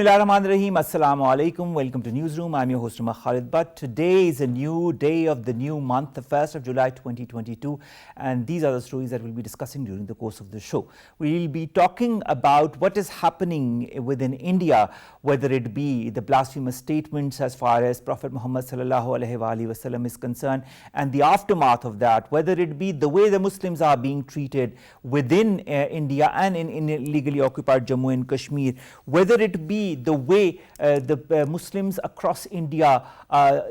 Bismillahirrahmanirrahim. Assalamu alaikum. Welcome to Newsroom. I'm your host, Omar Khalid. But today is a new day of the new month, the 1st of July 2022. And these are the stories that we'll be discussing during the course of the show. We'll be talking about what is happening within India, whether it be the blasphemous statements as far as Prophet Muhammad sallallahu alaihi wasallam is concerned, and the aftermath of that, whether it be the way the Muslims are being treated within India and in illegally occupied Jammu and Kashmir, whether it be the way the Muslims across India,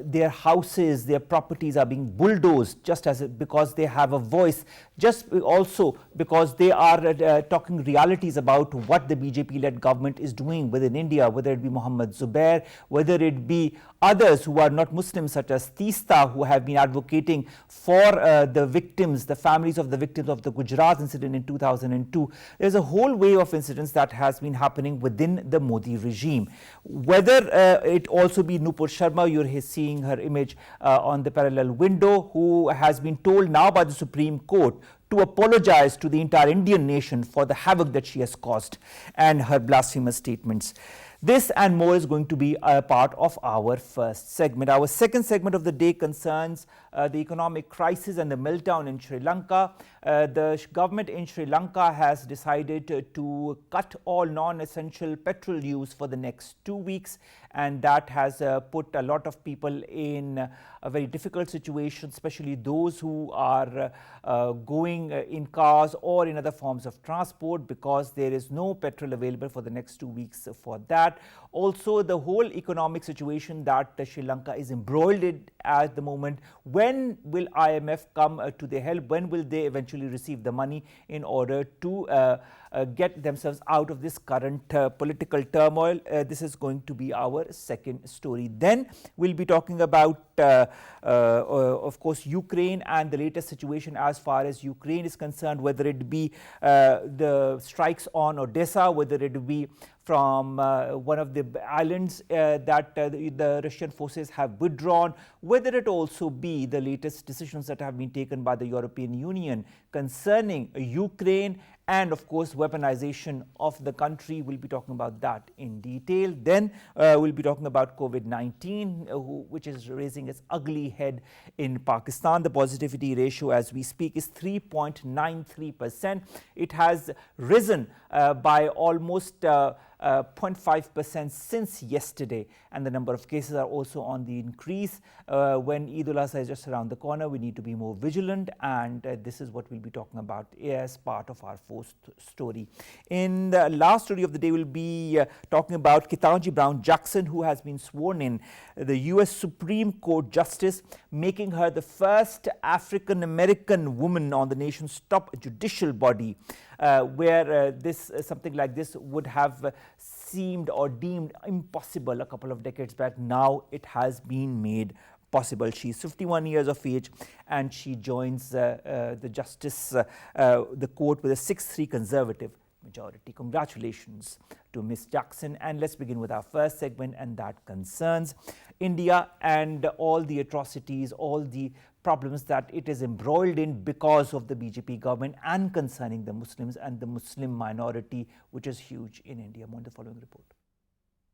their houses, their properties are being bulldozed just as because they have a voice, just also because they are talking realities about what the BJP-led government is doing within India, whether it be Muhammad Zubair, whether it be others who are not Muslims such as Teesta, who have been advocating for the victims, the families of the victims of the Gujarat incident in 2002. There's a whole wave of incidents that has been happening within the Modi regime. Whether it also be Nupur Sharma, you're seeing her image on the parallel window, who has been told now by the Supreme Court to apologize to the entire Indian nation for the havoc that she has caused and her blasphemous statements. This and more is going to be a part of our first segment. Our second segment of the day concerns the economic crisis and the meltdown in Sri Lanka. The government in Sri Lanka has decided to cut all non-essential petrol use for the next 2 weeks, and that has put a lot of people in a very difficult situation, especially those who are going in cars or in other forms of transport, because there is no petrol available for the next 2 weeks for that. Also, the whole economic situation that Sri Lanka is embroiled in at the moment. When will IMF come to their help? When will they eventually receive the money in order to get themselves out of this current political turmoil? This is going to be our second story. Then we'll be talking about, of course, Ukraine and the latest situation as far as Ukraine is concerned, whether it be the strikes on Odessa, whether it be from one of the islands that the Russian forces have withdrawn, whether it also be the latest decisions that have been taken by the European Union concerning Ukraine and, of course, weaponization of the country. We'll be talking about that in detail. Then we'll be talking about COVID-19, which is raising its ugly head in Pakistan. The positivity ratio as we speak is 3.93%. It has risen by almost 0.5% since yesterday, and the number of cases are also on the increase. When Eid al-Adha is just around the corner, we need to be more vigilant, and this is what we'll be talking about as part of our fourth story. In the last story of the day, we'll be talking about Ketanji Brown Jackson, who has been sworn in the US Supreme Court Justice, making her the first African American woman on the nation's top judicial body, where something like this would have seemed or deemed impossible a couple of decades back. Now it has been made possible. She's 51 years of age, and she joins the court with a 6-3 conservative majority. Congratulations to Ms. Jackson. And let's begin with our first segment, and that concerns India and all the atrocities, all the problems that it is embroiled in because of the BJP government, and concerning the Muslims and the Muslim minority, which is huge in India. More in the following report.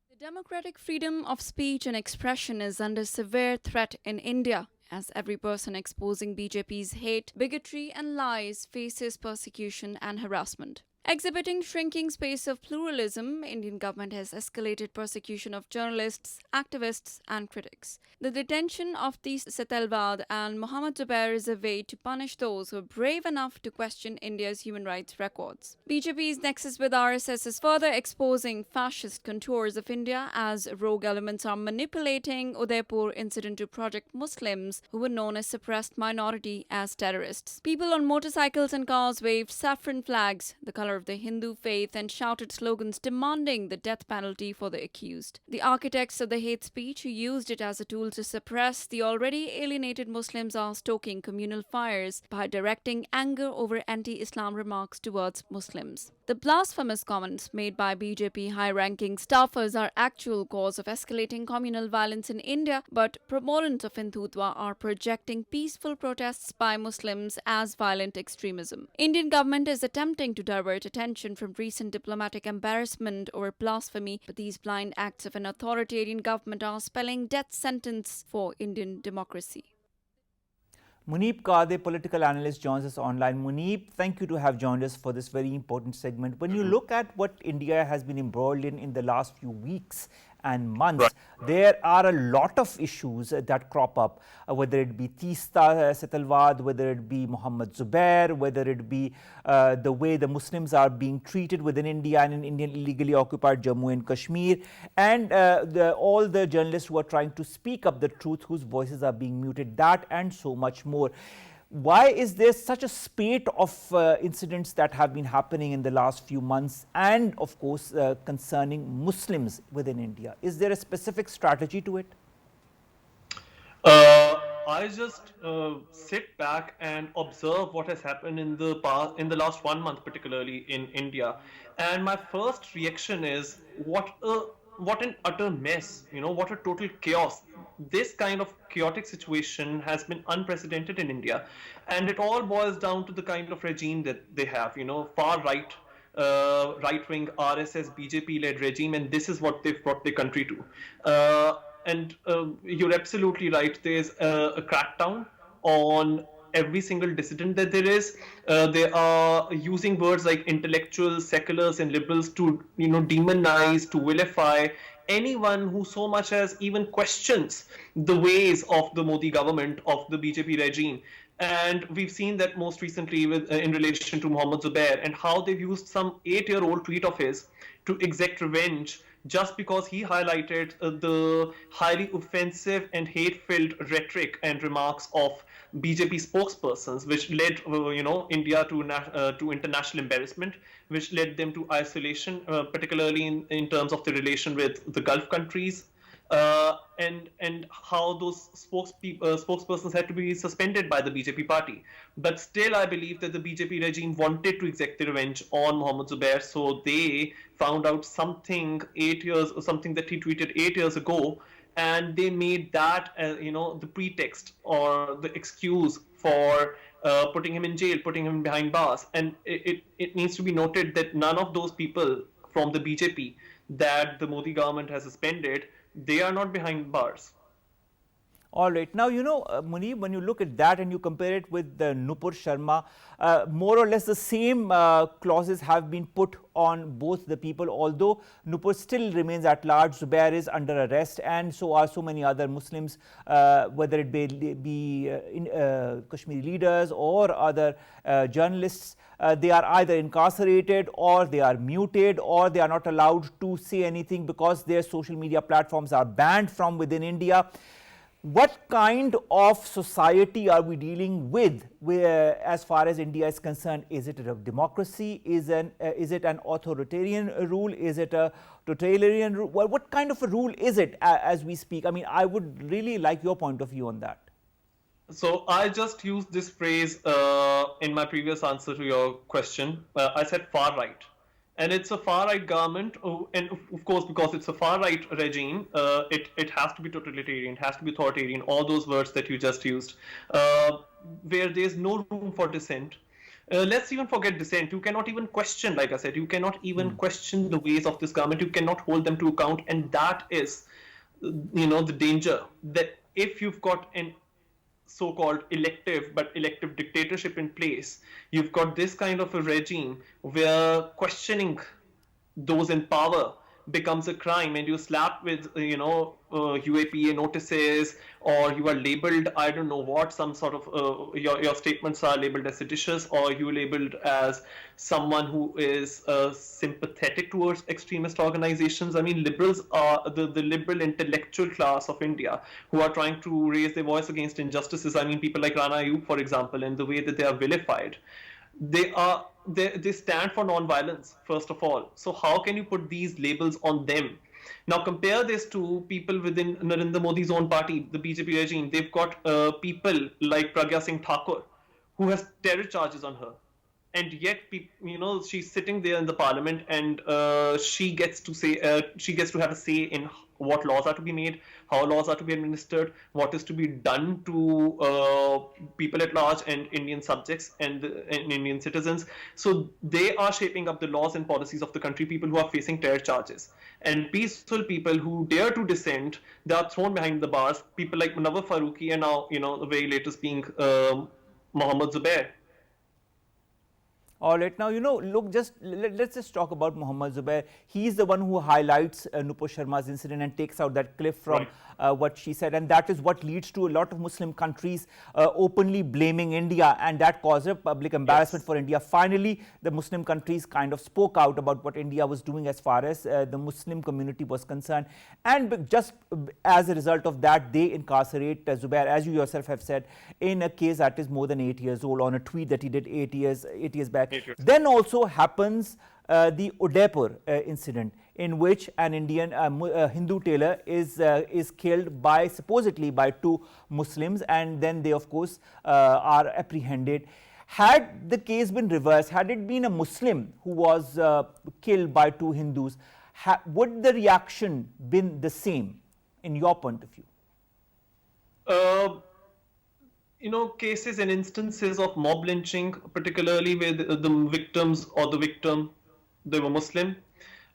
The democratic freedom of speech and expression is under severe threat in India, as every person exposing BJP's hate, bigotry and lies faces persecution and harassment. Exhibiting shrinking space of pluralism, Indian government has escalated persecution of journalists, activists and critics. The detention of Teesta Setalvad and Muhammad Zubair is a way to punish those who are brave enough to question India's human rights records. BJP's nexus with RSS is further exposing fascist contours of India, as rogue elements are manipulating Udaipur incident to project Muslims, who were known as suppressed minority, as terrorists. People on motorcycles and cars waved saffron flags, the color of the Hindu faith, and shouted slogans demanding the death penalty for the accused. The architects of the hate speech, who used it as a tool to suppress the already alienated Muslims, are stoking communal fires by directing anger over anti-Islam remarks towards Muslims. The blasphemous comments made by BJP high-ranking staffers are actual cause of escalating communal violence in India, but proponents of Hindutva are projecting peaceful protests by Muslims as violent extremism. Indian government is attempting to divert divert attention from recent diplomatic embarrassment over blasphemy, but these blind acts of an authoritarian government are spelling death sentence for Indian democracy. Mujeeb, Qadir, political analyst, joins us online. Mujeeb, thank you to have joined us for this very important segment. When you look at what India has been embroiled in the last few weeks and months, there are a lot of issues that crop up, whether it be Tista Setalwad, whether it be Mohammed Zubair, whether it be the way the Muslims are being treated within India and in Indian illegally occupied Jammu and Kashmir, and all the journalists who are trying to speak up the truth, whose voices are being muted, that and so much more. Why is there such a spate of incidents that have been happening in the last few months and, of course, concerning Muslims within India? Is there a specific strategy to it? I just sit back and observe what has happened in the last 1 month, particularly in India, and my first reaction is what an utter mess, what a total chaos. This kind of chaotic situation has been unprecedented in India, and it all boils down to the kind of regime that they have, far right, right-wing RSS BJP-led regime, and this is what they've brought the country to. And you're absolutely right. There's a crackdown on every single dissident that there is. They are using words like intellectuals, seculars, and liberals to, demonize, to vilify anyone who so much as even questions the ways of the Modi government, of the BJP regime. And we've seen that most recently in relation to Mohammed Zubair, and how they've used some 8-year-old tweet of his to exact revenge just because he highlighted the highly offensive and hate-filled rhetoric and remarks of BJP spokespersons, which led, India to international embarrassment, which led them to isolation, particularly in terms of the relation with the Gulf countries, and how those spokespersons had to be suspended by the BJP party. But still, I believe that the BJP regime wanted to exact the revenge on Mohammed Zubair, so they found out something that he tweeted 8 years ago, and they made that the pretext or the excuse for putting him in jail, putting him behind bars. And it needs to be noted that none of those people from the BJP that the Modi government has suspended, they are not behind bars. All right. Now, Mujeeb, when you look at that and you compare it with the Nupur Sharma, more or less the same clauses have been put on both the people, although Nupur still remains at large. Zubair is under arrest, and so are so many other Muslims, whether it be Kashmiri leaders or other journalists. They are either incarcerated, or they are muted, or they are not allowed to say anything because their social media platforms are banned from within India. What kind of society are we dealing with as far as India is concerned? Is it a democracy? Is it an authoritarian rule? Is it a totalitarian rule? Well, what kind of a rule is it as we speak? I mean, I would really like your point of view on that. So I just used this phrase in my previous answer to your question. I said far right. And it's a far-right government, and of course, because it's a far-right regime, it has to be totalitarian, has to be authoritarian, all those words that you just used, where there's no room for dissent. Let's even forget dissent. You cannot even question, like I said, you cannot even question the ways of this government. You cannot hold them to account, and that is, the danger, that if you've got an so-called elective dictatorship in place, you've got this kind of a regime where questioning those in power becomes a crime, and you slap with UAPA notices, or you are labeled, I don't know what, some sort of your statements are labeled as seditious, or you labeled as someone who is sympathetic towards extremist organizations. I mean, liberals are the liberal intellectual class of India who are trying to raise their voice against injustices. I mean, people like Rana Ayub, for example, and the way that they are vilified. They stand for non-violence, first of all. So how can you put these labels on them? Now compare this to people within Narendra Modi's own party, the BJP regime. They've got people like Pragya Singh Thakur, who has terror charges on her. And yet, she's sitting there in the parliament, and she gets to have a say in what laws are to be made, how laws are to be administered, what is to be done to people at large and Indian subjects and Indian citizens. So they are shaping up the laws and policies of the country, people who are facing terror charges. And peaceful people who dare to dissent, they are thrown behind the bars. People like Munawar Faruqi and now, the very latest being Mohammed Zubair. All right, now, look, let's just talk about Mohammed Zubair. He's the one who highlights Nupur Sharma's incident and takes out that clip from what she said. And that is what leads to a lot of Muslim countries openly blaming India. And that caused a public embarrassment for India. Finally, the Muslim countries kind of spoke out about what India was doing as far as the Muslim community was concerned. And just as a result of that, they incarcerate Zubair, as you yourself have said, in a case that is more than 8 years old, on a tweet that he did 8 years back. Then also happens the Udaipur incident, in which an Indian Hindu tailor is killed supposedly by 2 Muslims, and then they of course are apprehended. Had the case been reversed, had it been a Muslim who was killed by 2 Hindus, would the reaction been the same in your point of view? Cases and instances of mob lynching, particularly where the victims or the victim, they were Muslim,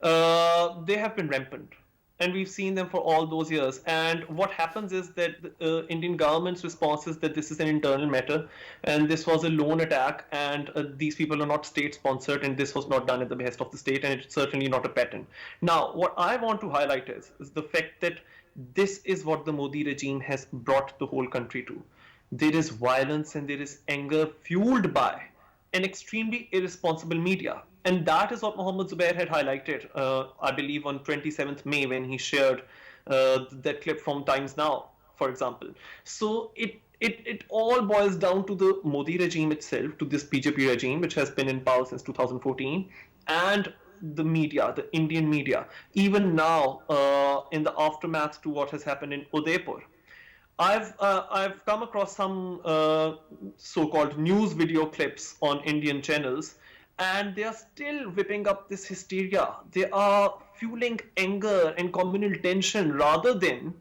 they have been rampant. And we've seen them for all those years. And what happens is that the Indian government's response is that this is an internal matter and this was a lone attack, and these people are not state-sponsored, and this was not done at the behest of the state, and it's certainly not a pattern. Now, what I want to highlight is the fact that this is what the Modi regime has brought the whole country to. There is violence and there is anger fueled by an extremely irresponsible media. And that is what Mohammed Zubair had highlighted, I believe, on 27th May when he shared that clip from Times Now, for example. So it all boils down to the Modi regime itself, to this BJP regime, which has been in power since 2014, and the media, the Indian media, even now in the aftermath to what has happened in Udaipur. I've come across some so-called news video clips on Indian channels, and they are still whipping up this hysteria. They are fueling anger and communal tension rather than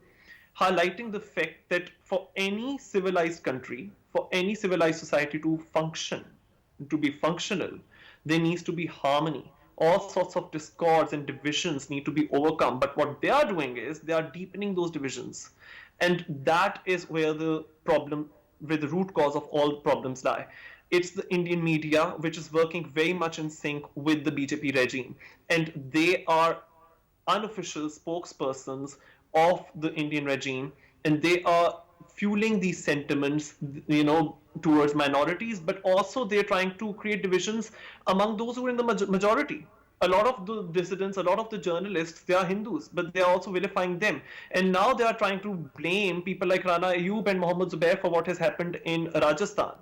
highlighting the fact that for any civilized country, for any civilized society to function, to be functional, there needs to be harmony. All sorts of discords and divisions need to be overcome. But what they are doing is they are deepening those divisions. And that is where the problem, where the root cause of all problems lie. It's the Indian media, which is working very much in sync with the BJP regime. And they are unofficial spokespersons of the Indian regime. And they are fueling these sentiments, towards minorities, but also they're trying to create divisions among those who are in the majority. A lot of the dissidents, a lot of the journalists, they are Hindus, but they are also vilifying them. And now they are trying to blame people like Rana Ayub and Mohammed Zubair for what has happened in Rajasthan,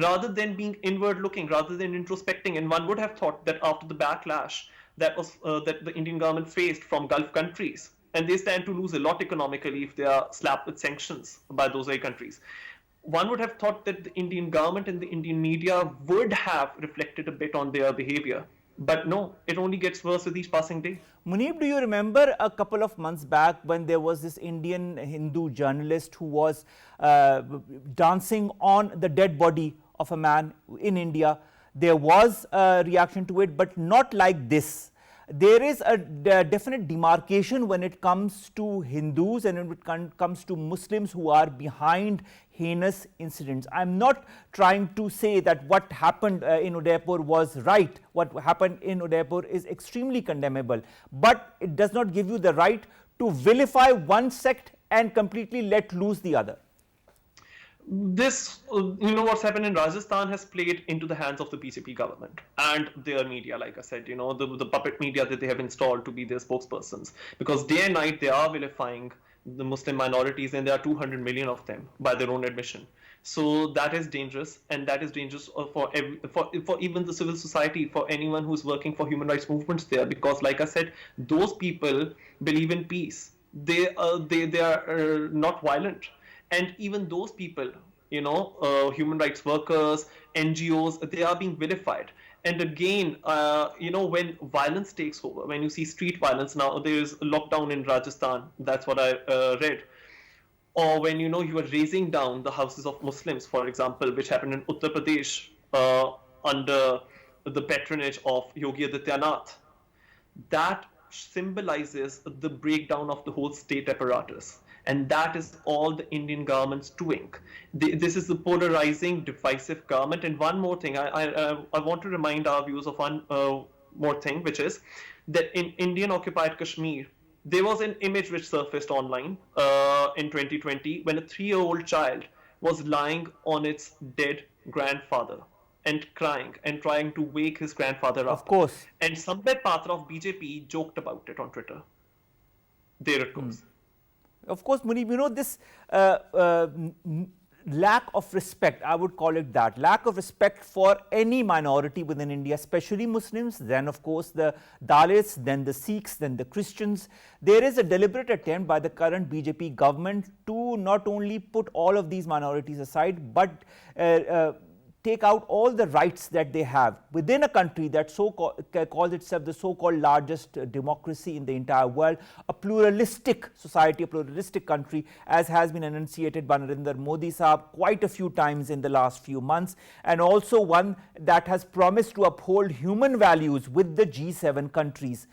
rather than being inward looking, rather than introspecting. And one would have thought that after the backlash that the Indian government faced from Gulf countries, and they stand to lose a lot economically if they are slapped with sanctions by those very countries, one would have thought that the Indian government and the Indian media would have reflected a bit on their behavior. But no, it only gets worse with each passing day. Mujeeb, do you remember a couple of months back when there was this Indian Hindu journalist who was dancing on the dead body of a man in India? There was a reaction to it, but not like this. There is a definite demarcation when it comes to Hindus and when it comes to Muslims who are behind heinous incidents. I'm not trying to say that what happened in Udaipur was right. What happened in Udaipur is extremely condemnable, but it does not give you the right to vilify one sect and completely let loose the other. This, what's happened in Rajasthan has played into the hands of the BJP government and their media, like I said, the puppet media that they have installed to be their spokespersons. Because day and night they are vilifying the Muslim minorities, and there are 200 million of them by their own admission. So that is dangerous, and that is dangerous for even the civil society, for anyone who's working for human rights movements there. Because, like I said, those people believe in peace. They are not violent. And even those people, human rights workers, NGOs, they are being vilified. And again, when violence takes over, when you see street violence, now there's a lockdown in Rajasthan, that's what I read. Or when you are raising down the houses of Muslims, for example, which happened in Uttar Pradesh under the patronage of Yogi Adityanath, that symbolizes the breakdown of the whole state apparatus. And that is all the Indian government's doing. This is the polarizing, divisive government. And one more thing, I want to remind our viewers of one more thing, which is that in Indian occupied Kashmir, there was an image which surfaced online in 2020 when a 3-year-old child was lying on its dead grandfather and crying and trying to wake his grandfather up. Of course. And Sambit Patra of BJP joked about it on Twitter. There it goes. Of course, Muneeb, this lack of respect, I would call it that, lack of respect for any minority within India, especially Muslims, then of course the Dalits, then the Sikhs, then the Christians. There is a deliberate attempt by the current BJP government to not only put all of these minorities aside, but take out all the rights that they have within a country that calls itself the so-called largest democracy in the entire world, a pluralistic society, a pluralistic country, as has been enunciated by Narendra Modi Sahab quite a few times in the last few months, and also one that has promised to uphold human values with the G7 countries.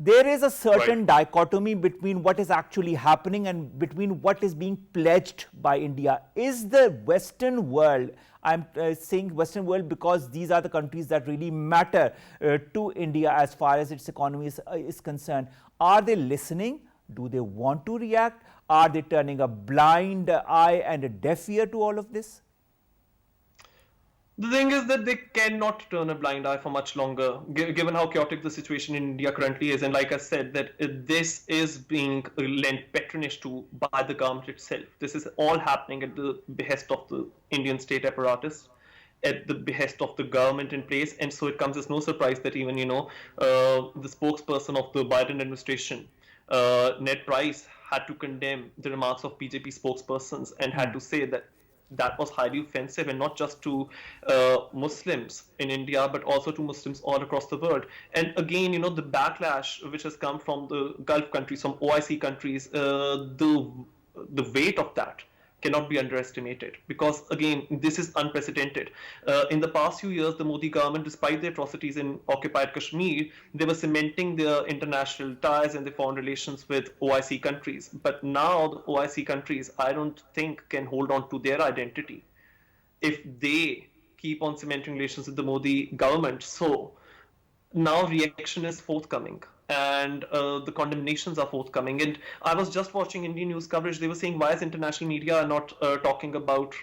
There is a certain dichotomy between what is actually happening and between what is being pledged by India. Is the Western world, I'm saying Western world because these are the countries that really matter to India as far as its economy is concerned, are they listening? Do they want to react? Are they turning a blind eye and a deaf ear to all of this? The thing is that they cannot turn a blind eye for much longer, given how chaotic the situation in India currently is. And like I said, that this is being lent patronage to by the government itself. This is all happening at the behest of the Indian state apparatus, at the behest of the government in place. And so it comes as no surprise that even, the spokesperson of the Biden administration, Ned Price, had to condemn the remarks of BJP spokespersons and had to say that that was highly offensive, and not just to Muslims in India, but also to Muslims all across the world. And again, the backlash which has come from the Gulf countries, from OIC countries, the weight of that cannot be underestimated, because again, this is unprecedented. In the past few years, the Modi government, despite the atrocities in occupied Kashmir, they were cementing their international ties and their foreign relations with OIC countries. But now the OIC countries, I don't think, can hold on to their identity if they keep on cementing relations with the Modi government. So now reaction is forthcoming, and the condemnations are forthcoming. And I was just watching Indian news coverage. They were saying, why is international media not talking about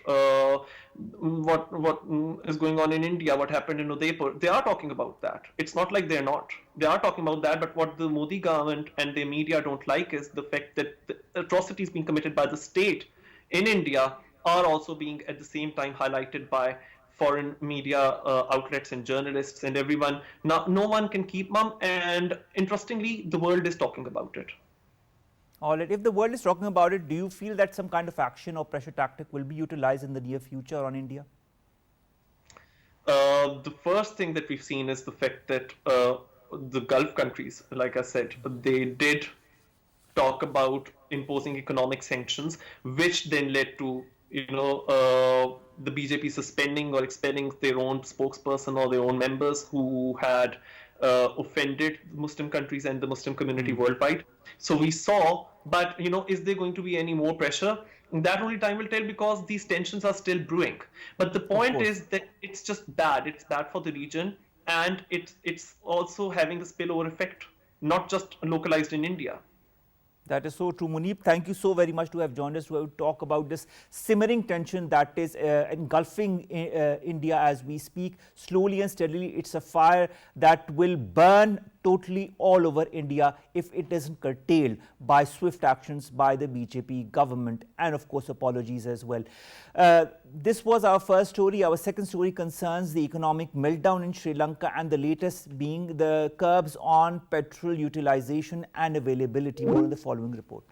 what is going on in India, what happened in Udaipur? They are talking about that. It's not like they're not. They are talking about that. But what the Modi government and their media don't like is the fact that the atrocities being committed by the state in India are also being at the same time highlighted by foreign media outlets and journalists and everyone. Now, no one can keep mum, and interestingly, the world is talking about it. All right. If the world is talking about it, do you feel that some kind of action or pressure tactic will be utilized in the near future on India? The first thing that we've seen is the fact that the Gulf countries, like I said, they did talk about imposing economic sanctions, which then led to the BJP suspending or expelling their own spokesperson or their own members who had offended Muslim countries and the Muslim community worldwide. So we saw, but is there going to be any more pressure? That only time will tell, because these tensions are still brewing. But the point is that it's just bad. It's bad for the region, and it's also having a spillover effect, not just localized in India. That is so true. Muneeb, thank you so very much to have joined us to talk about this simmering tension that is engulfing India as we speak. Slowly and steadily, it's a fire that will burn totally all over India if it isn't curtailed by swift actions by the BJP government, and of course apologies as well. This was our first story. Our second story concerns the economic meltdown in Sri Lanka, and the latest being the curbs on petrol utilization and availability. More in the following report.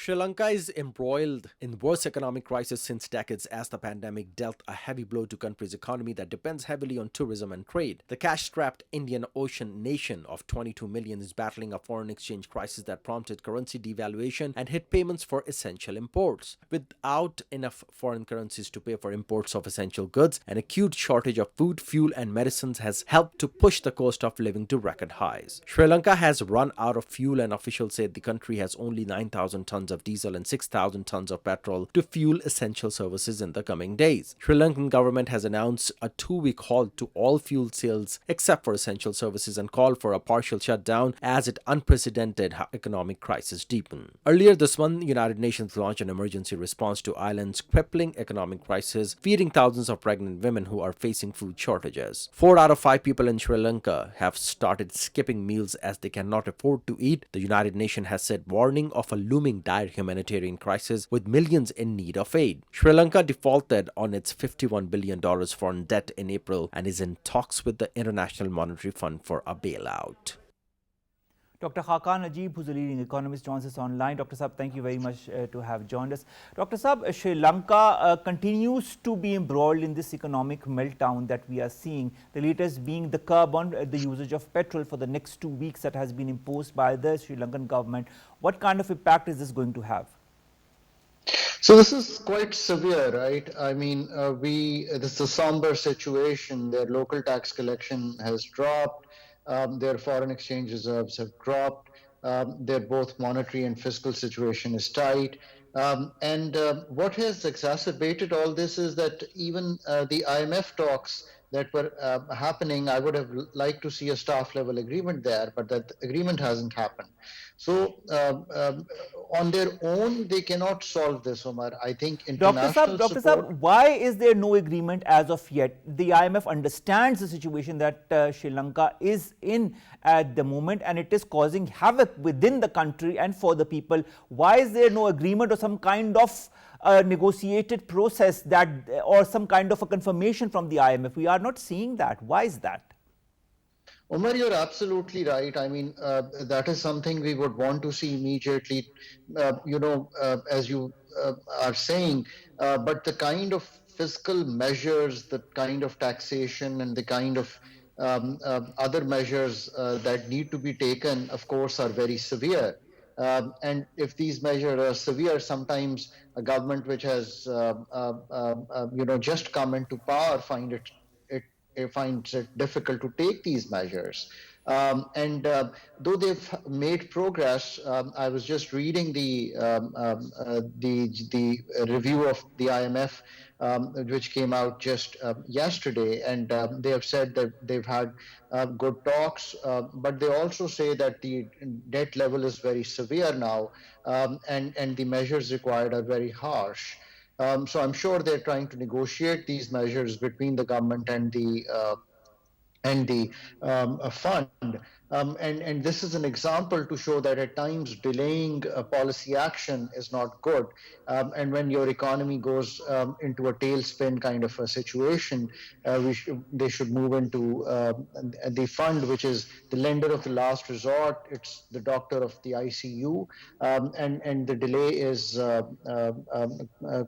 Sri Lanka is embroiled in worst economic crisis since decades as the pandemic dealt a heavy blow to country's economy that depends heavily on tourism and trade. The cash-strapped Indian Ocean nation of 22 million is battling a foreign exchange crisis that prompted currency devaluation and hit payments for essential imports. Without enough foreign currencies to pay for imports of essential goods, an acute shortage of food, fuel and medicines has helped to push the cost of living to record highs. Sri Lanka has run out of fuel and officials say the country has only 9,000 tons of diesel and 6,000 tons of petrol to fuel essential services in the coming days. Sri Lankan government has announced a 2-week halt to all fuel sales except for essential services and called for a partial shutdown as its unprecedented economic crisis deepened. Earlier this month, the United Nations launched an emergency response to island's crippling economic crisis, feeding thousands of pregnant women who are facing food shortages. 4 out of 5 people in Sri Lanka have started skipping meals as they cannot afford to eat, the United Nations has said, warning of a looming dire humanitarian crisis with millions in need of aid. Sri Lanka defaulted on its $51 billion foreign debt in April and is in talks with the International Monetary Fund for a bailout. Dr. Khaqan Najeeb, who's a leading economist, joins us online. Dr. Saab, thank you very much to have joined us. Dr. Saab, Sri Lanka continues to be embroiled in this economic meltdown that we are seeing, the latest being the curb on the usage of petrol for the next 2 weeks that has been imposed by the Sri Lankan government. What kind of impact is this going to have? So this is quite severe, right? I mean, this is a somber situation. Their local tax collection has dropped. Their foreign exchange reserves have dropped. Their both monetary and fiscal situation is tight. What has exacerbated all this is that even the IMF talks that were happening, I would have liked to see a staff level agreement there, but that agreement hasn't happened. So on their own, they cannot solve this, Omar. I think international Dr. support... Saab, why is there no agreement as of yet? The IMF understands the situation that Sri Lanka is in at the moment, and it is causing havoc within the country and for the people. Why is there no agreement or some kind of negotiated process that, or some kind of a confirmation from the IMF? We are not seeing that. Why is that? Omar, you're absolutely right. I mean, that is something we would want to see immediately, as you are saying, but the kind of fiscal measures, the kind of taxation and the kind of other measures that need to be taken, of course, are very severe. And if these measures are severe, sometimes a government which has, just come into power finds it difficult to take these measures. Though they've made progress, I was just reading the review of the IMF, which came out just yesterday, and they have said that they've had good talks, but they also say that the debt level is very severe now, and the measures required are very harsh. So I'm sure they're trying to negotiate these measures between the government and the fund. And this is an example to show that at times delaying policy action is not good. And when your economy goes into a tailspin kind of a situation, they should move into the fund, which is the lender of the last resort. It's the doctor of the ICU, and the delay is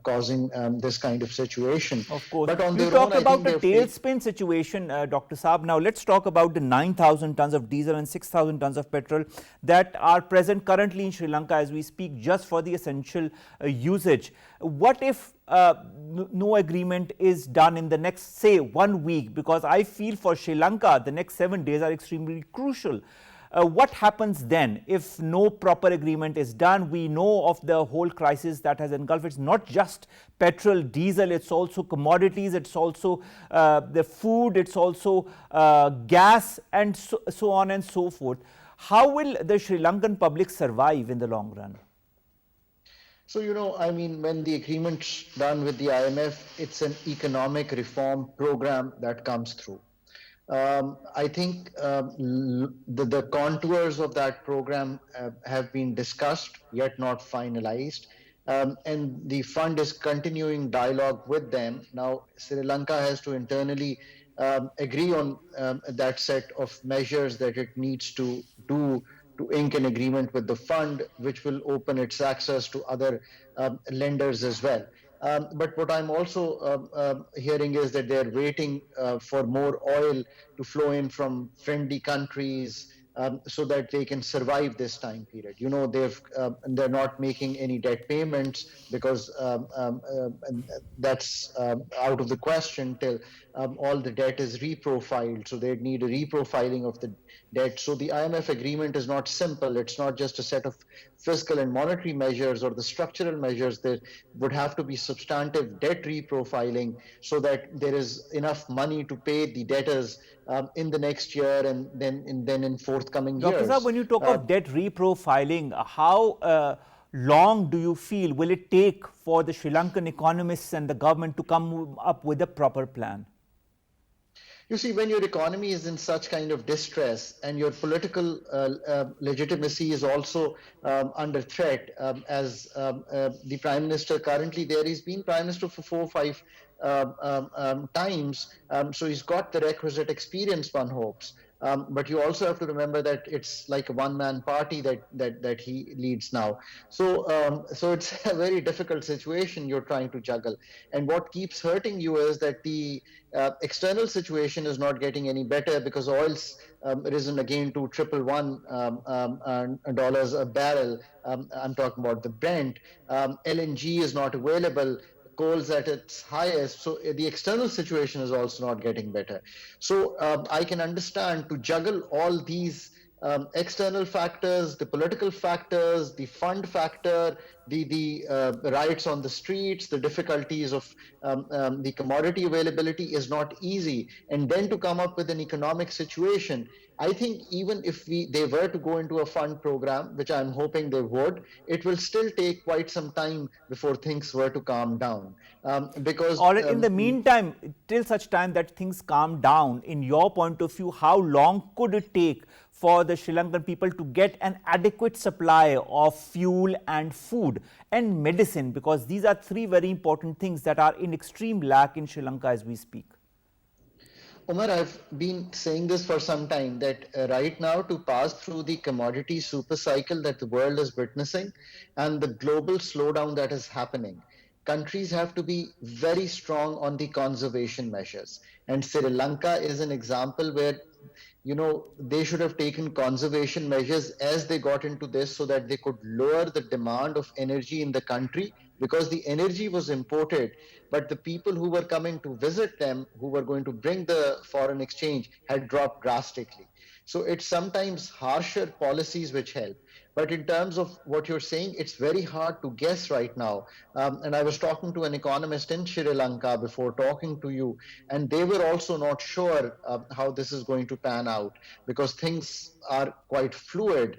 causing this kind of situation. Of course. But on You their talked own, about the tailspin situation, Dr. Saab. Now let's talk about the 9,000 tons of diesel and 6,000 tons of petrol that are present currently in Sri Lanka as we speak, just for the essential usage. What if no agreement is done in the next, say, 1 week? Because I feel for Sri Lanka, the next 7 days are extremely crucial. What happens then if no proper agreement is done? We know of the whole crisis that has engulfed. It's not just petrol, diesel, it's also commodities, it's also the food, it's also gas, and so on and so forth. How will the Sri Lankan public survive in the long run? So, I mean, when the agreement's done with the IMF, it's an economic reform program that comes through. I think the contours of that program have been discussed, yet not finalized. And the fund is continuing dialogue with them. Now, Sri Lanka has to internally agree on that set of measures that it needs to do to ink an agreement with the fund, which will open its access to other lenders as well. But what I'm also hearing is that they're waiting for more oil to flow in from friendly countries, so that they can survive this time period. They're not making any debt payments because that's out of the question till all the debt is reprofiled. So they need a reprofiling of the debt. So the IMF agreement is not simple. It's not just a set of fiscal and monetary measures or the structural measures. There would have to be substantive debt reprofiling so that there is enough money to pay the debtors in the next year and then in forthcoming Dr. Saab, years. when you talk of debt reprofiling, how long do you feel will it take for the Sri Lankan economists and the government to come up with a proper plan? You see, when your economy is in such kind of distress and your political legitimacy is also under threat, as the Prime Minister currently there, he's been Prime Minister for 4 or 5 times, so he's got the requisite experience, one hopes. But you also have to remember that it's like a one-man party that he leads now. So it's a very difficult situation you're trying to juggle. And what keeps hurting you is that the external situation is not getting any better because oil's risen again to $111 a barrel. I'm talking about the Brent. LNG is not available. Coal's at its highest, so the external situation is also not getting better. So I can understand to juggle all these external factors, the political factors, the fund factor, the riots on the streets, the difficulties of the commodity availability is not easy. And then to come up with an economic situation, I think even if they were to go into a fund program, which I'm hoping they would, it will still take quite some time before things were to calm down. Because Or in the meantime, till such time that things calm down, in your point of view, how long could it take for the Sri Lankan people to get an adequate supply of fuel and food and medicine? Because these are three very important things that are in extreme lack in Sri Lanka as we speak. Omar, I've been saying this for some time that right now to pass through the commodity super cycle that the world is witnessing and the global slowdown that is happening, countries have to be very strong on the conservation measures. And Sri Lanka is an example where they should have taken conservation measures as they got into this so that they could lower the demand of energy in the country because the energy was imported, but the people who were coming to visit them, who were going to bring the foreign exchange, had dropped drastically. So it's sometimes harsher policies which help. But in terms of what you're saying, it's very hard to guess right now. And I was talking to an economist in Sri Lanka before talking to you, and they were also not sure how this is going to pan out because things are quite fluid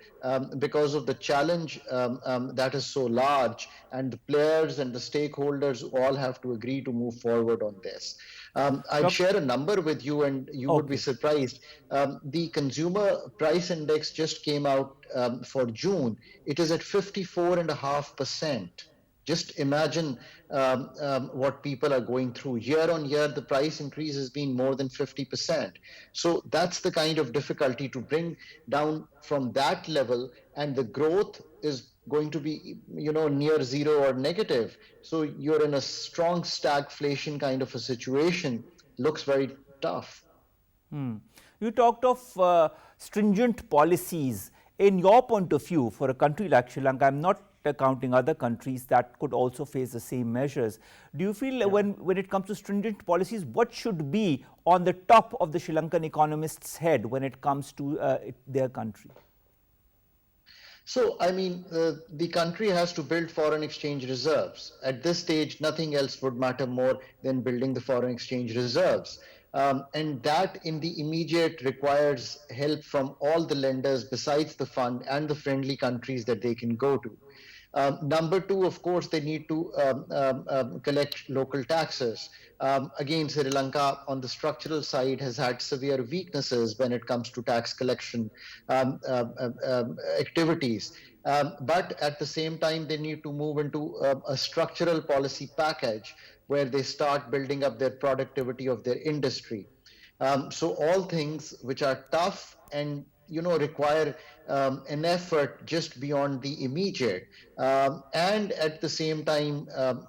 because of the challenge that is so large, and the players and the stakeholders all have to agree to move forward on this. I'd share a number with you and you would be surprised. The consumer price index just came out for June. It is at 54.5%. Just imagine what people are going through. Year on year, the price increase has been more than 50%. So that's the kind of difficulty to bring down from that level, and the growth is going to be near zero or negative. So you're in a strong stagflation kind of a situation. Looks very tough. You talked of stringent policies. In your point of view, for a country like Sri Lanka, I'm not counting other countries that could also face the same measures. Do you feel when it comes to stringent policies, what should be on the top of the Sri Lankan economist's head when it comes to their country? So, I mean, the country has to build foreign exchange reserves. At this stage, nothing else would matter more than building the foreign exchange reserves. And that in the immediate requires help from all the lenders besides the fund and the friendly countries that they can go to. Number two, of course, they need to collect local taxes. Again, Sri Lanka on the structural side has had severe weaknesses when it comes to tax collection activities. But at the same time, they need to move into a structural policy package where they start building up their productivity of their industry. So all things which are tough and require an effort just beyond the immediate, and at the same time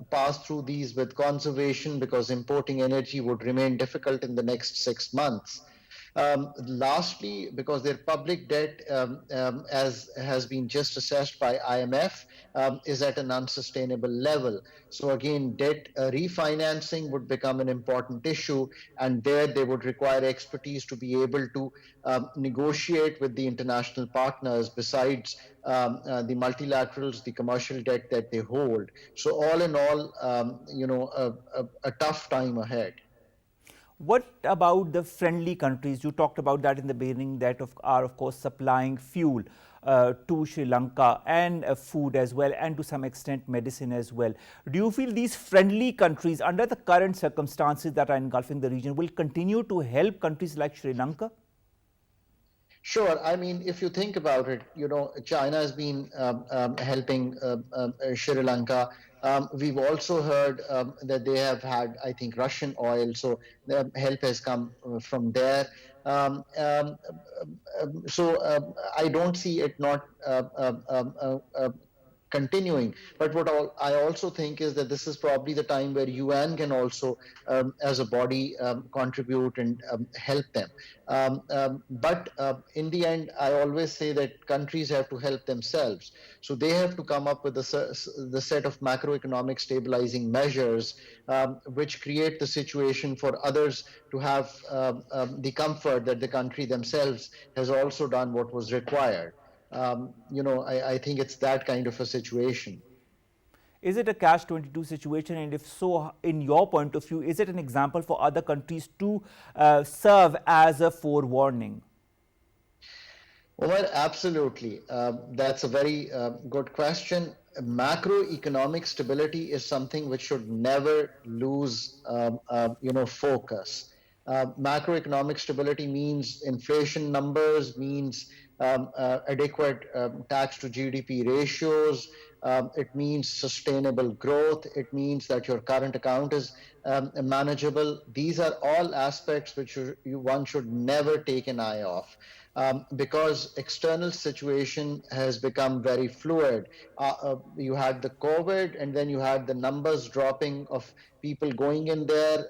pass through these with conservation, because importing energy would remain difficult in the next 6 months. Lastly, because their public debt, as has been just assessed by IMF, is at an unsustainable level. So again, debt refinancing would become an important issue, and there they would require expertise to be able to negotiate with the international partners besides the multilaterals, the commercial debt that they hold. So all in all, a tough time ahead. What about the friendly countries? You talked about that in the beginning, that are of course supplying fuel to Sri Lanka, and food as well, and to some extent medicine as well. Do you feel these friendly countries, under the current circumstances that are engulfing the region, will continue to help countries like Sri Lanka? Sure. I mean, if you think about it, China has been helping Sri Lanka. We've also heard that they have had, I think, Russian oil, so the help has come from there. So I don't see it not continuing. But what I also think is that this is probably the time where UN can also, as a body, contribute and help them. But in the end, I always say that countries have to help themselves. So they have to come up with the set of macroeconomic stabilizing measures which create the situation for others to have the comfort that the country themselves has also done what was required. I think it's that kind of a situation. Is it a catch-22 situation, and if so, in your point of view, is it an example for other countries to serve as a forewarning? Omar, absolutely. That's a very good question. Macroeconomic stability is something which should never lose, focus. Macroeconomic stability means inflation numbers, means adequate tax to GDP ratios. It means sustainable growth. It means that your current account is manageable. These are all aspects which one should never take an eye off. Because external situation has become very fluid. You had the COVID, and then you had the numbers dropping of people going in there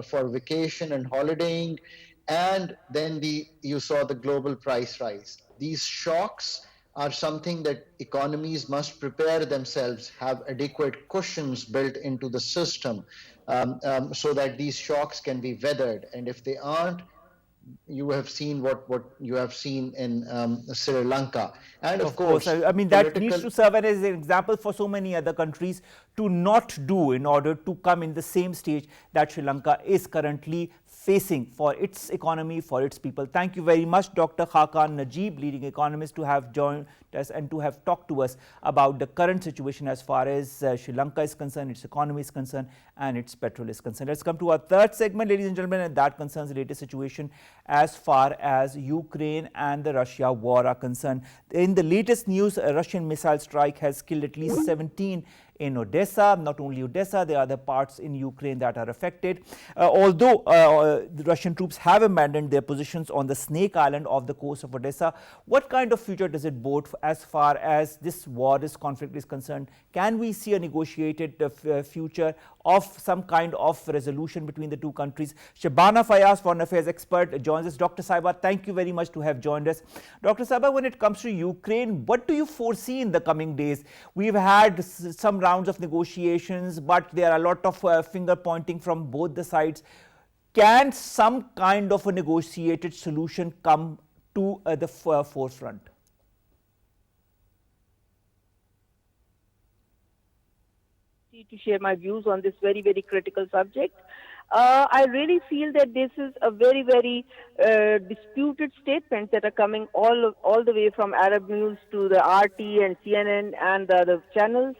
for vacation and holidaying, and then you saw the global price rise. These shocks are something that economies must prepare themselves, have adequate cushions built into the system, so that these shocks can be weathered. And if they aren't, you have seen what you have seen in Sri Lanka. And of course, I mean, that needs to serve as an example for so many other countries to not do, in order to come in the same stage that Sri Lanka is currently facing for its economy, for its people. Thank you very much, Dr. Khaqan Najeeb, leading economist, to have joined us and to have talked to us about the current situation as far as Sri Lanka is concerned, its economy is concerned, and its petrol is concerned. Let's come to our third segment, ladies and gentlemen, and that concerns the latest situation as far as Ukraine and the Russia war are concerned. In the latest news, a Russian missile strike has killed at least 17 in Odessa. Not only Odessa, there are other parts in Ukraine that are affected. Although the Russian troops have abandoned their positions on the Snake Island off the coast of Odessa, what kind of future does it bode as far as this war, this conflict is concerned? Can we see a negotiated future of some kind of resolution between the two countries? Shabana, Fayaz, foreign affairs expert, joins us. Dr. Saiba, thank you very much to have joined us. Dr. Saiba, when it comes to Ukraine, what do you foresee in the coming days? We've had some rounds of negotiations, but there are a lot of finger pointing from both the sides. Can some kind of a negotiated solution come to the forefront? To share my views on this very, very critical subject. I really feel that this is a very, very disputed statements that are coming all the way from Arab News to the RT and CNN and the other channels.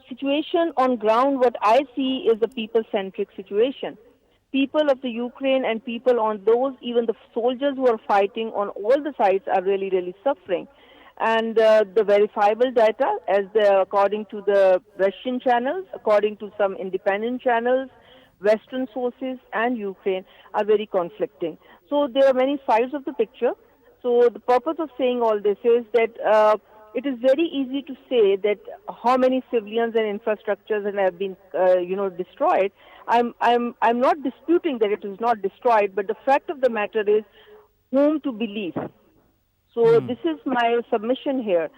Situation on ground, what I see is a people-centric situation. People of the Ukraine and people on those, even the soldiers who are fighting on all the sides are really, really suffering. And the verifiable data, according to the Russian channels, according to some independent channels, Western sources and Ukraine, are very conflicting. So there are many sides of the picture. So the purpose of saying all this is that it is very easy to say that how many civilians and infrastructures have been, destroyed. I'm not disputing that it is not destroyed, but the fact of the matter is whom to believe. So this is my submission here.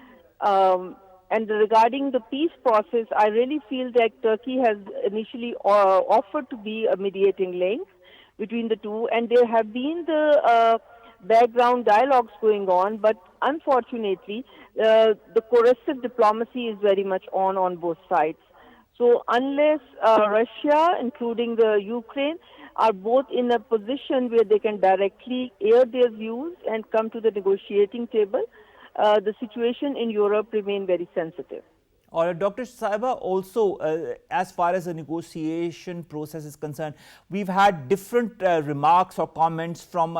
And regarding the peace process, I really feel that Turkey has initially offered to be a mediating link between the two, and there have been the background dialogues going on, but unfortunately, the coercive diplomacy is very much on both sides. So unless Russia, including the Ukraine, are both in a position where they can directly air their views and come to the negotiating table, the situation in Europe remain very sensitive. Or Dr. Saiba, also as far as the negotiation process is concerned, we've had different remarks or comments from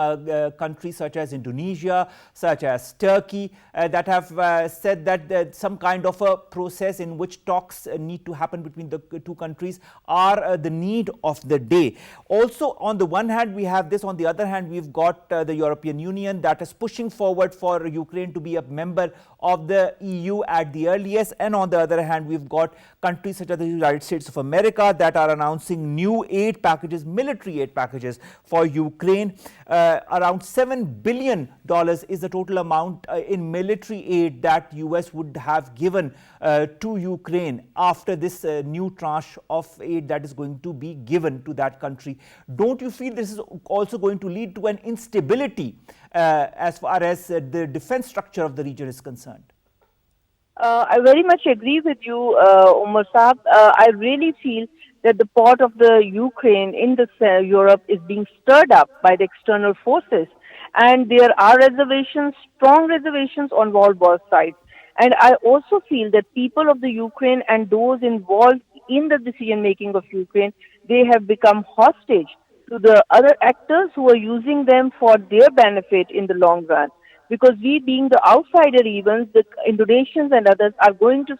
countries such as Indonesia, such as Turkey, that have said that some kind of a process in which talks need to happen between the two countries are the need of the day. Also, on the one hand, we have this. On the other hand, we've got the European Union that is pushing forward for Ukraine to be a member of the EU at the earliest, and on the other hand, we've got countries such as the United States of America that are announcing new aid packages, military aid packages for Ukraine. Around $7 billion is the total amount in military aid that US would have given to Ukraine after this new tranche of aid that is going to be given to that country. Don't you feel this is also going to lead to an instability as far as the defense structure of the region is concerned? I very much agree with you, Omar Saab. I really feel that the pot of the Ukraine in Europe is being stirred up by the external forces, and there are reservations, strong reservations on both sides. And I also feel that people of the Ukraine and those involved in the decision making of Ukraine, they have become hostage to the other actors who are using them for their benefit in the long run. Because we, being the outsider evens, the Indonesians and others are going to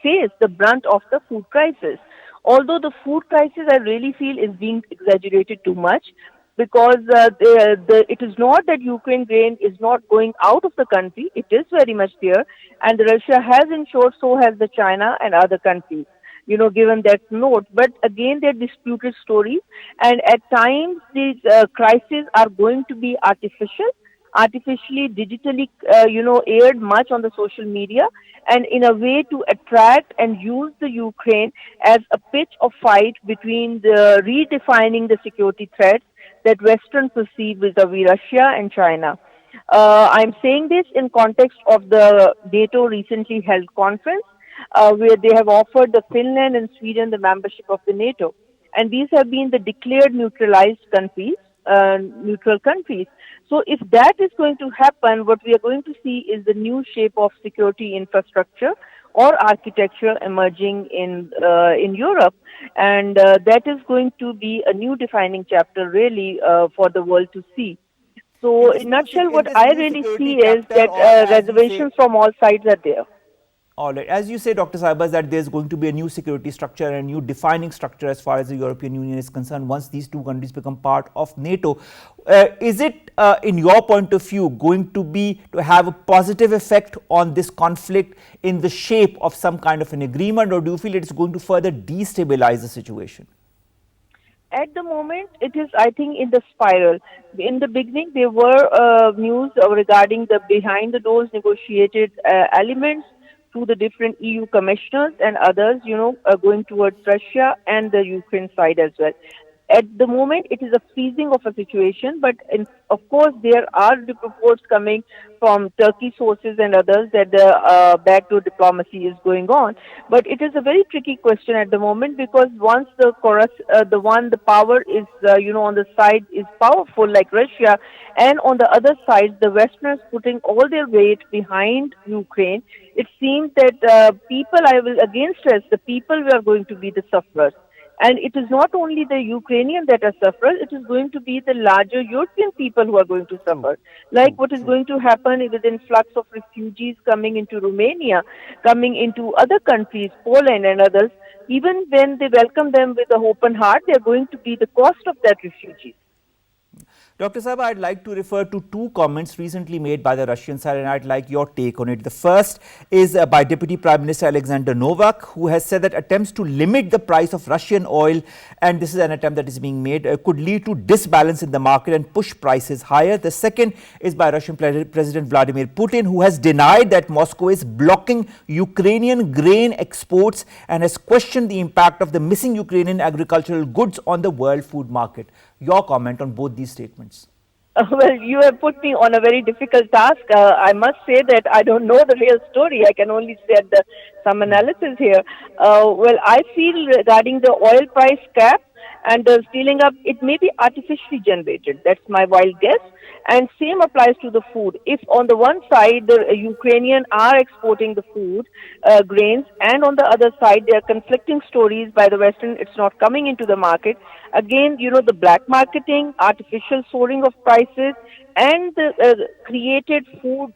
face the brunt of the food crisis. Although the food crisis, I really feel, is being exaggerated too much, because it is not that Ukraine grain is not going out of the country. It is very much there, and Russia has ensured, so has the China and other countries, given that note. But again, they're disputed stories, and at times these crises are going to be artificially, digitally, aired much on the social media, and in a way to attract and use the Ukraine as a pitch of fight between the redefining the security threats that Western perceive vis-a-vis Russia and China. I'm saying this in context of the NATO recently held conference, where they have offered the Finland and Sweden the membership of the NATO. And these have been the declared neutralized countries, neutral countries. So if that is going to happen, what we are going to see is the new shape of security infrastructure or architecture emerging in Europe, and that is going to be a new defining chapter really for the world to see. So in a nutshell, what I really see is that reservations from all sides are there. All right. As you say, Dr. Saibas, that there's going to be a new security structure and a new defining structure as far as the European Union is concerned once these two countries become part of NATO. Is it, in your point of view, going to have a positive effect on this conflict in the shape of some kind of an agreement, or do you feel it's going to further destabilize the situation? At the moment, it is, I think, in the spiral. In the beginning, there were news regarding the behind-the-doors negotiated elements to the different EU commissioners and others, going towards Russia and the Ukraine side as well. At the moment, it is a freezing of a situation, but of course, there are the reports coming from Turkey sources and others that the backdoor diplomacy is going on. But it is a very tricky question at the moment, because once the power is, on the side is powerful like Russia, and on the other side, the Westerners putting all their weight behind Ukraine, it seems that people, I will again stress, the people are going to be the sufferers. And it is not only the Ukrainian that are sufferers, it is going to be the larger European people who are going to suffer. Like what is going to happen with the influx of refugees coming into Romania, coming into other countries, Poland and others. Even when they welcome them with an open heart, they are going to be the cost of that refugees. Dr. Saab, I'd like to refer to two comments recently made by the Russian side, and I'd like your take on it. The first is by Deputy Prime Minister Alexander Novak, who has said that attempts to limit the price of Russian oil, and this is an attempt that is being made, could lead to disbalance in the market and push prices higher. The second is by Russian President Vladimir Putin, who has denied that Moscow is blocking Ukrainian grain exports and has questioned the impact of the missing Ukrainian agricultural goods on the world food market. Your comment on both these statements? Well, you have put me on a very difficult task. I must say that I don't know the real story. I can only say some analysis here. Well, I feel regarding the oil price cap and the stealing up, it may be artificially generated. That's my wild guess. And same applies to the food. If on the one side the Ukrainian are exporting the food, grains, and on the other side there are conflicting stories by the Western, it's not coming into the market. Again, the black marketing, artificial soaring of prices, and the created food,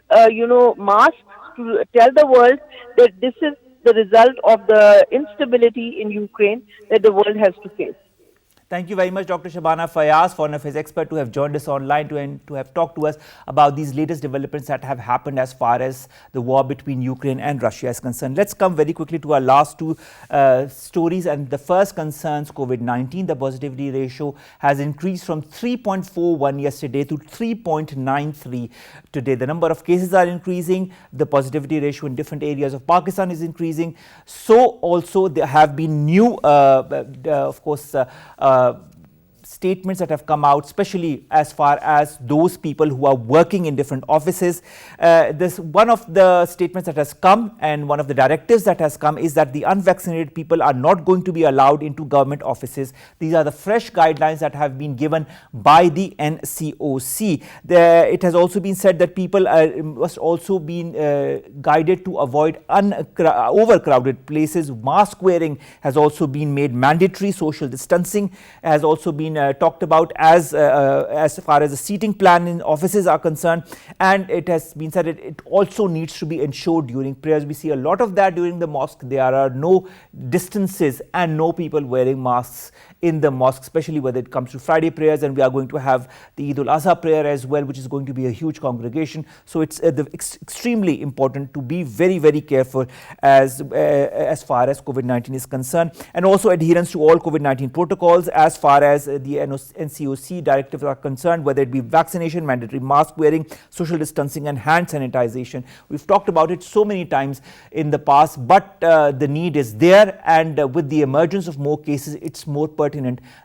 masks to tell the world that this is the result of the instability in Ukraine that the world has to face. Thank you very much, Dr. Shabana. Fayaz, foreign affairs expert, to have joined us online to have talked to us about these latest developments that have happened as far as the war between Ukraine and Russia is concerned. Let's come very quickly to our last two stories, and the first concerns COVID-19. The positivity ratio has increased from 3.41 yesterday to 3.93 today. The number of cases are increasing. The positivity ratio in different areas of Pakistan is increasing. So also there have been new, statements that have come out, especially as far as those people who are working in different offices. One of the statements that has come and one of the directives that has come is that the unvaccinated people are not going to be allowed into government offices. These are the fresh guidelines that have been given by the NCOC. It has also been said that people must also be guided to avoid overcrowded places. Mask wearing has also been made mandatory. Social distancing has also been talked about as far as the seating plan in offices are concerned, and it has been said it also needs to be ensured during prayers. We see a lot of that during the mosque. There are no distances and no people wearing masks in the mosque, especially when it comes to Friday prayers, and we are going to have the Eid al-Azha prayer as well, which is going to be a huge congregation. So it's extremely important to be very, very careful as far as COVID-19 is concerned, and also adherence to all COVID-19 protocols as far as the NCOC directives are concerned, whether it be vaccination, mandatory mask wearing, social distancing and hand sanitization. We've talked about it so many times in the past, but the need is there, and with the emergence of more cases, it's more pertinent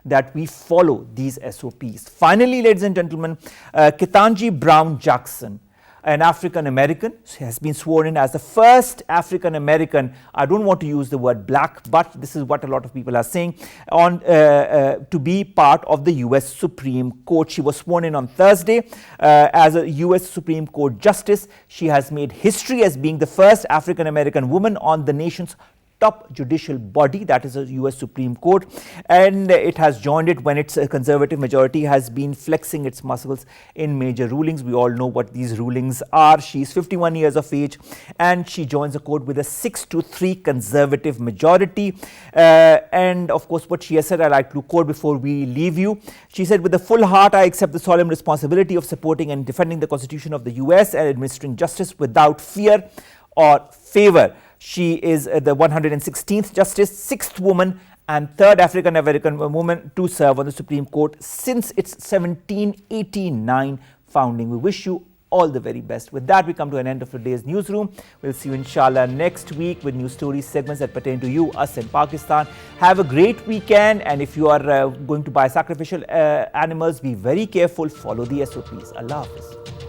that we follow these SOPs. Finally, ladies and gentlemen, Ketanji Brown Jackson, an African American, has been sworn in as the first African American, I don't want to use the word black, but this is what a lot of people are saying, to be part of the US Supreme Court. She was sworn in on Thursday as a US Supreme Court Justice. She has made history as being the first African American woman on the nation's top judicial body, that is the US Supreme Court, and it has joined it when its conservative majority has been flexing its muscles in major rulings. We all know what these rulings are. She is 51 years of age and she joins the court with a 6-3 conservative majority, and of course what she has said, I like to quote before we leave you. She said, "With a full heart I accept the solemn responsibility of supporting and defending the Constitution of the US and administering justice without fear or favor." She is the 116th Justice, 6th woman and 3rd African American woman to serve on the Supreme Court since its 1789 founding. We wish you all the very best. With that, we come to an end of today's newsroom. We'll see you inshallah next week with new stories, segments that pertain to you, us and Pakistan. Have a great weekend, and if you are going to buy sacrificial animals, be very careful, follow the SOPs. Allah Hafiz.